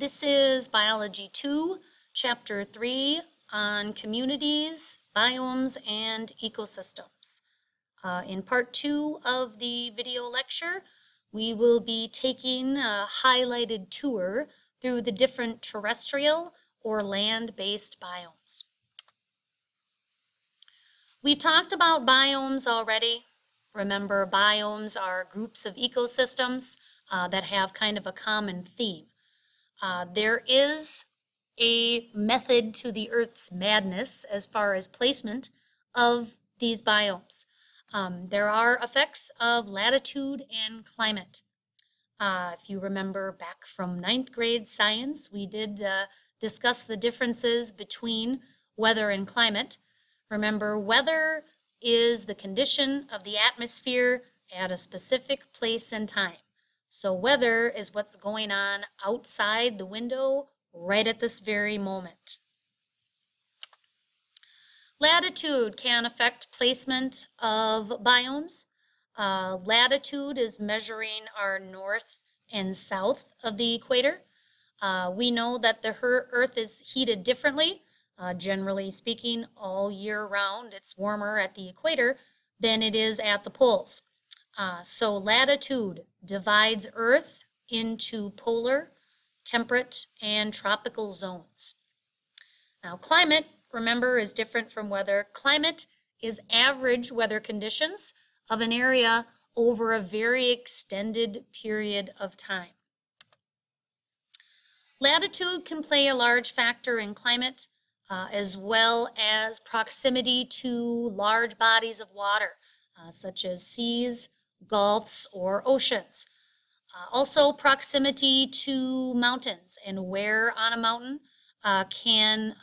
This is Biology 2, Chapter 3 on communities, biomes, and ecosystems. In Part 2 of the video lecture, we will be taking a highlighted tour through the different terrestrial or land-based biomes. We talked about biomes already. Remember, biomes are groups of ecosystems that have kind of a common theme. There is a method to the Earth's madness as far as placement of these biomes. There are effects of latitude and climate. If you remember back from 9th grade science, we did discuss the differences between weather and climate. Remember, weather is the condition of the atmosphere at a specific place and time. So weather is what's going on outside the window right at this very moment. Latitude can affect placement of biomes. Latitude is measuring our north and south of the equator. We know that the Earth is heated differently. Generally speaking, all year round, it's warmer at the equator than it is at the poles. So latitude divides Earth into polar, temperate, and tropical zones. Now climate, remember, is different from weather. Climate is average weather conditions of an area over a very extended period of time. Latitude can play a large factor in climate, as well as proximity to large bodies of water, such as seas, gulfs, or oceans. Also, proximity to mountains and where on a mountain can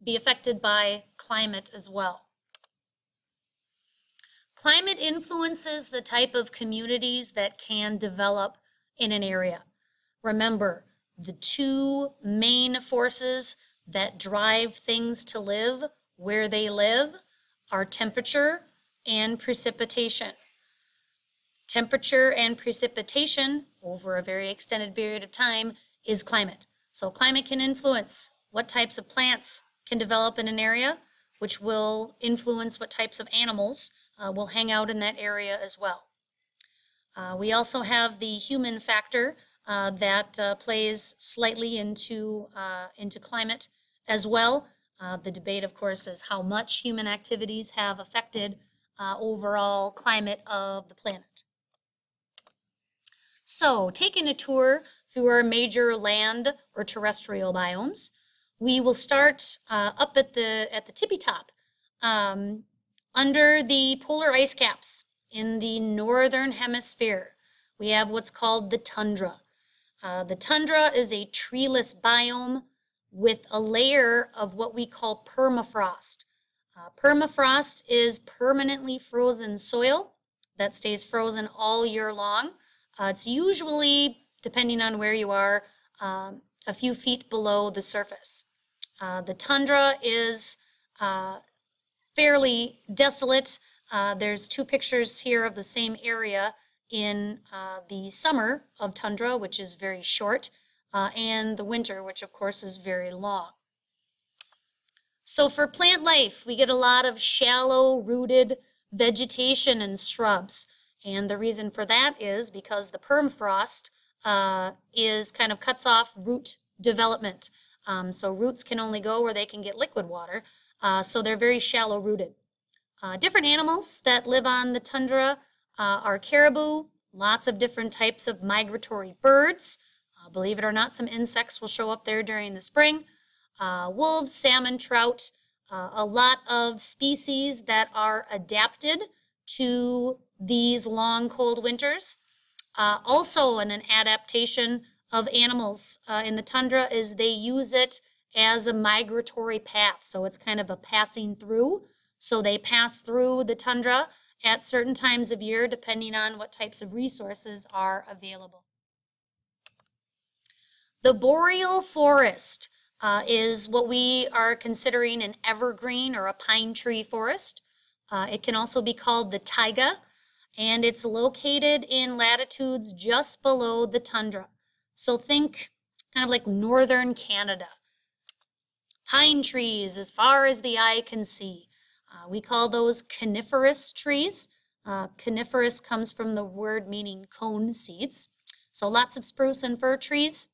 be affected by climate as well. Climate influences the type of communities that can develop in an area. Remember, the two main forces that drive things to live where they live are temperature and precipitation. Temperature and precipitation over a very extended period of time is climate. So climate can influence what types of plants can develop in an area, which will influence what types of animals will hang out in that area as well. We also have the human factor that plays slightly into climate as well. The debate, of course, is how much human activities have affected overall climate of the planet. So, taking a tour through our major land or terrestrial biomes, we will start up at the tippy top, under the polar ice caps in the northern hemisphere. We have what's called the tundra. The tundra is a treeless biome with a layer of what we call permafrost. Permafrost is permanently frozen soil that stays frozen all year long. It's usually, depending on where you are, a few feet below the surface. The tundra is fairly desolate. There's two pictures here of the same area in the summer of tundra, which is very short, and the winter, which of course is very long. So for plant life, we get a lot of shallow-rooted vegetation and shrubs. And the reason for that is because the permafrost is kind of cuts off root development. So roots can only go where they can get liquid water. So they're very shallow rooted. Different animals that live on the tundra are caribou, lots of different types of migratory birds. Believe it or not, some insects will show up there during the spring. Wolves, salmon, trout, a lot of species that are adapted to these long, cold winters. Also, an adaptation of animals in the tundra is they use it as a migratory path. So it's kind of a passing through. So they pass through the tundra at certain times of year, depending on what types of resources are available. The boreal forest is what we are considering an evergreen or a pine tree forest. It can also be called the taiga, and it's located in latitudes just below the tundra. So think kind of like northern Canada. Pine trees as far as the eye can see. We call those coniferous trees. Coniferous comes from the word meaning cone seeds. So lots of spruce and fir trees.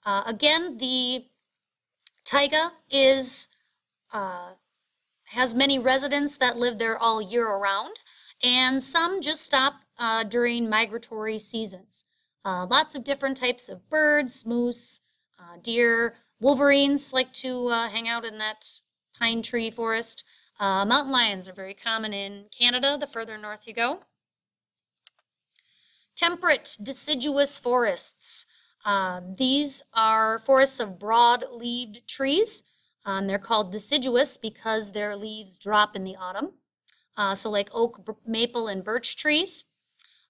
Again, the taiga has many residents that live there all year around, and some just stop during migratory seasons. Lots of different types of birds, moose, deer, wolverines like to hang out in that pine tree forest. Mountain lions are very common in Canada, the further north you go. Temperate deciduous forests. These are forests of broad-leaved trees. They're called deciduous because their leaves drop in the autumn. So like oak, maple, and birch trees.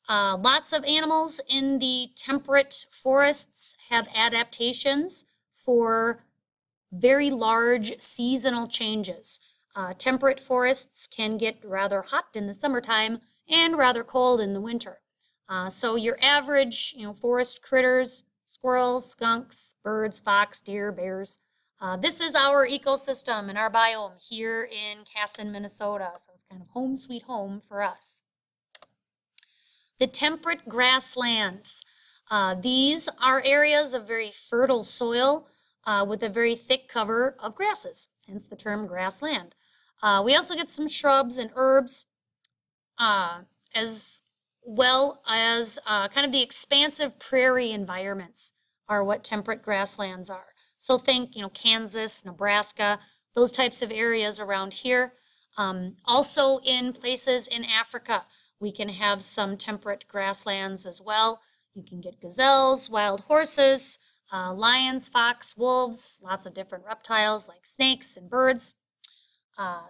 Lots of animals in the temperate forests have adaptations for very large seasonal changes. Temperate forests can get rather hot in the summertime and rather cold in the winter. So your average, forest critters, squirrels, skunks, birds, fox, deer, bears. This is our ecosystem and our biome here in Casson, Minnesota. So it's kind of home sweet home for us. The temperate grasslands. These are areas of very fertile soil with a very thick cover of grasses, hence the term grassland. We also get some shrubs and herbs, as well as kind of the expansive prairie environments are what temperate grasslands are. So think, Kansas, Nebraska, those types of areas around here. Also in places in Africa, we can have some temperate grasslands as well. You can get gazelles, wild horses, lions, fox, wolves, lots of different reptiles like snakes and birds.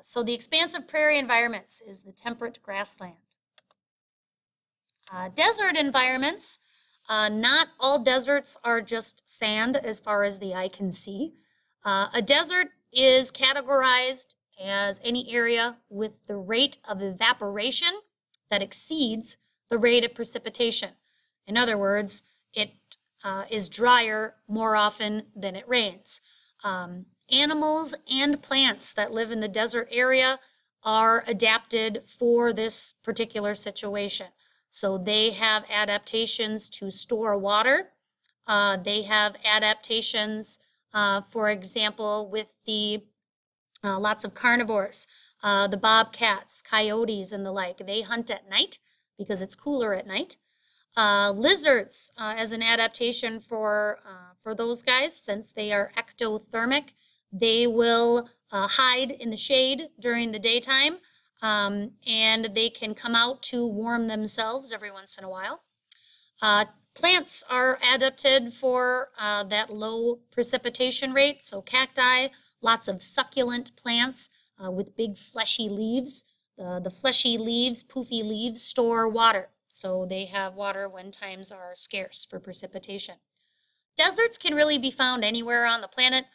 So the expansive prairie environments is the temperate grassland. Desert environments, not all deserts are just sand as far as the eye can see. A desert is categorized as any area with the rate of evaporation that exceeds the rate of precipitation. In other words, it is drier more often than it rains. Animals and plants that live in the desert area are adapted for this particular situation. So they have adaptations to store water. They have adaptations, for example, with the lots of carnivores, the bobcats, coyotes, and the like. They hunt at night because it's cooler at night. Lizards, as an adaptation for those guys, since they are ectothermic, they will hide in the shade during the daytime, and they can come out to warm themselves every once in a while. Plants are adapted for that low precipitation rate, so cacti, lots of succulent plants with big fleshy leaves. The fleshy leaves, poofy leaves, store water, so they have water when times are scarce for precipitation. Deserts can really be found anywhere on the planet.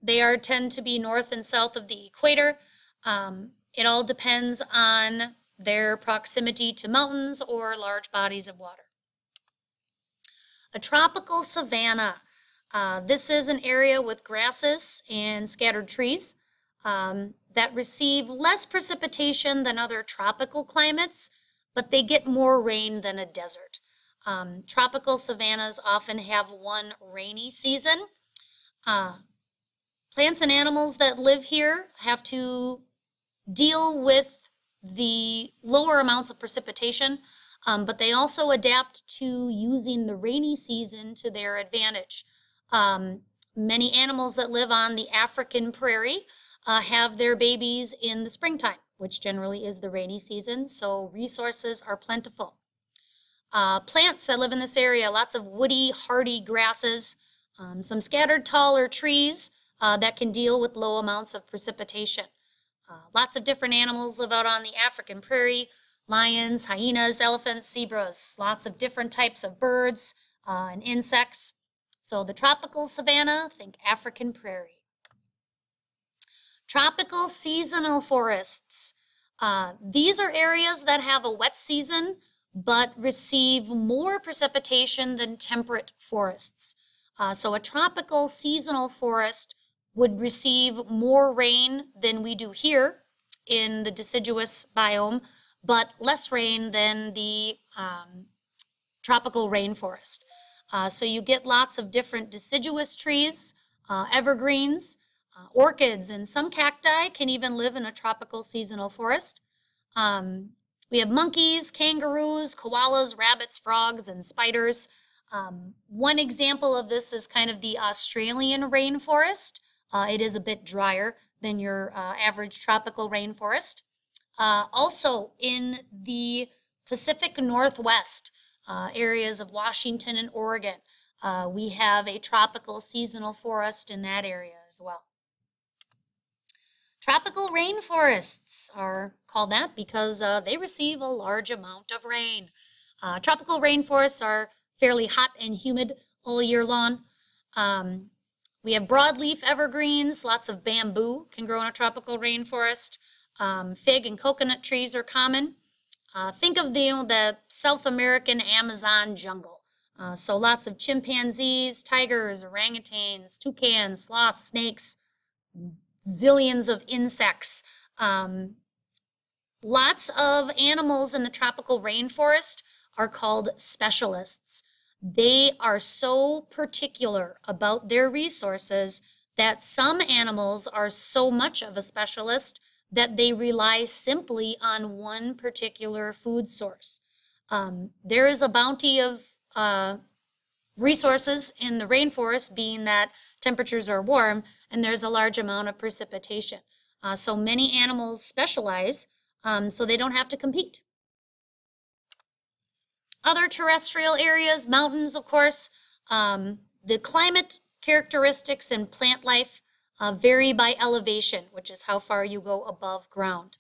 They tend to be north and south of the equator. It all depends on their proximity to mountains or large bodies of water. A tropical savanna. This is an area with grasses and scattered trees that receive less precipitation than other tropical climates, but they get more rain than a desert. Tropical savannas often have one rainy season. Plants and animals that live here have to deal with the lower amounts of precipitation, but they also adapt to using the rainy season to their advantage. Many animals that live on the African prairie have their babies in the springtime, which generally is the rainy season, so resources are plentiful. Plants that live in this area, lots of woody, hardy grasses, some scattered taller trees that can deal with low amounts of precipitation. Lots of different animals live out on the African prairie, lions, hyenas, elephants, zebras, lots of different types of birds and insects. So the tropical savanna, think African prairie. Tropical seasonal forests. These are areas that have a wet season but receive more precipitation than temperate forests. So a tropical seasonal forest would receive more rain than we do here in the deciduous biome, but less rain than the tropical rainforest. So you get lots of different deciduous trees, evergreens, orchids, and some cacti can even live in a tropical seasonal forest. We have monkeys, kangaroos, koalas, rabbits, frogs, and spiders. One example of this is kind of the Australian rainforest. It is a bit drier than your average tropical rainforest. Also in the Pacific Northwest, areas of Washington and Oregon, we have a tropical seasonal forest in that area as well. Tropical rainforests are called that because they receive a large amount of rain. Tropical rainforests are fairly hot and humid all year long. We have broadleaf evergreens, lots of bamboo can grow in a tropical rainforest. Fig and coconut trees are common. Think of the South American Amazon jungle. So lots of chimpanzees, tigers, orangutans, toucans, sloths, snakes, zillions of insects. Lots of animals in the tropical rainforest are called specialists. They are so particular about their resources that some animals are so much of a specialist that they rely simply on one particular food source. There is a bounty of resources in the rainforest, being that temperatures are warm and there's a large amount of precipitation. So many animals specialize so they don't have to compete. Other terrestrial areas, mountains, of course. The climate characteristics and plant life vary by elevation, which is how far you go above ground.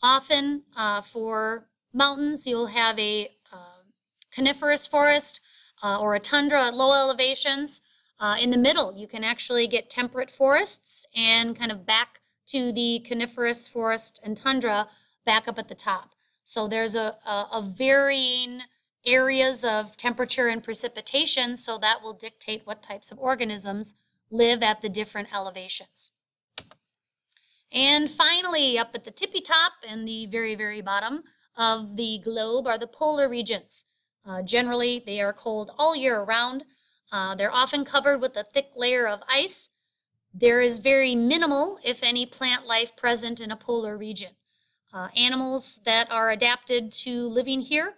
Often for mountains, you'll have a coniferous forest or a tundra at low elevations. In the middle, you can actually get temperate forests and kind of back to the coniferous forest and tundra back up at the top. So there's a varying areas of temperature and precipitation, so that will dictate what types of organisms live at the different elevations. And finally, up at the tippy top and the very, very bottom of the globe are the polar regions. Generally, they are cold all year round. They're often covered with a thick layer of ice. There is very minimal, if any, plant life present in a polar region. Animals that are adapted to living here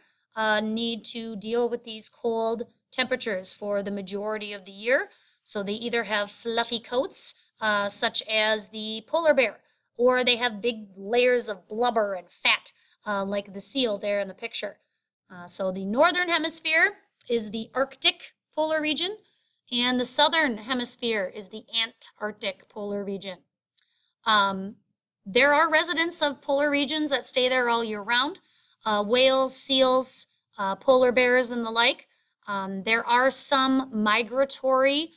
need to deal with these cold temperatures for the majority of the year. So they either have fluffy coats, such as the polar bear, or they have big layers of blubber and fat, like the seal there in the picture. So the northern hemisphere is the Arctic polar region, and the southern hemisphere is the Antarctic polar region. There are residents of polar regions that stay there all year round. Whales, seals, polar bears, and the like. There are some migratory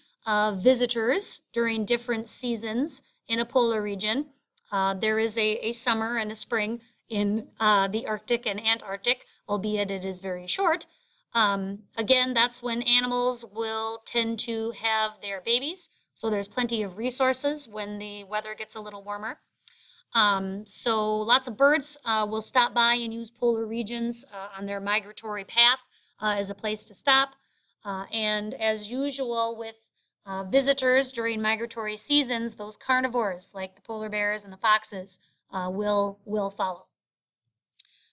visitors during different seasons in a polar region. There is a summer and a spring in the Arctic and Antarctic, albeit it is very short. Again, that's when animals will tend to have their babies, so there's plenty of resources when the weather gets a little warmer. So lots of birds will stop by and use polar regions on their migratory path as a place to stop. And as usual with visitors during migratory seasons, those carnivores like the polar bears and the foxes will follow.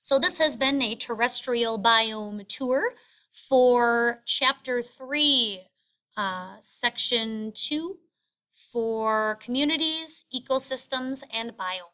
So this has been a terrestrial biome tour for Chapter 3, Section 2 for communities, ecosystems, and biomes.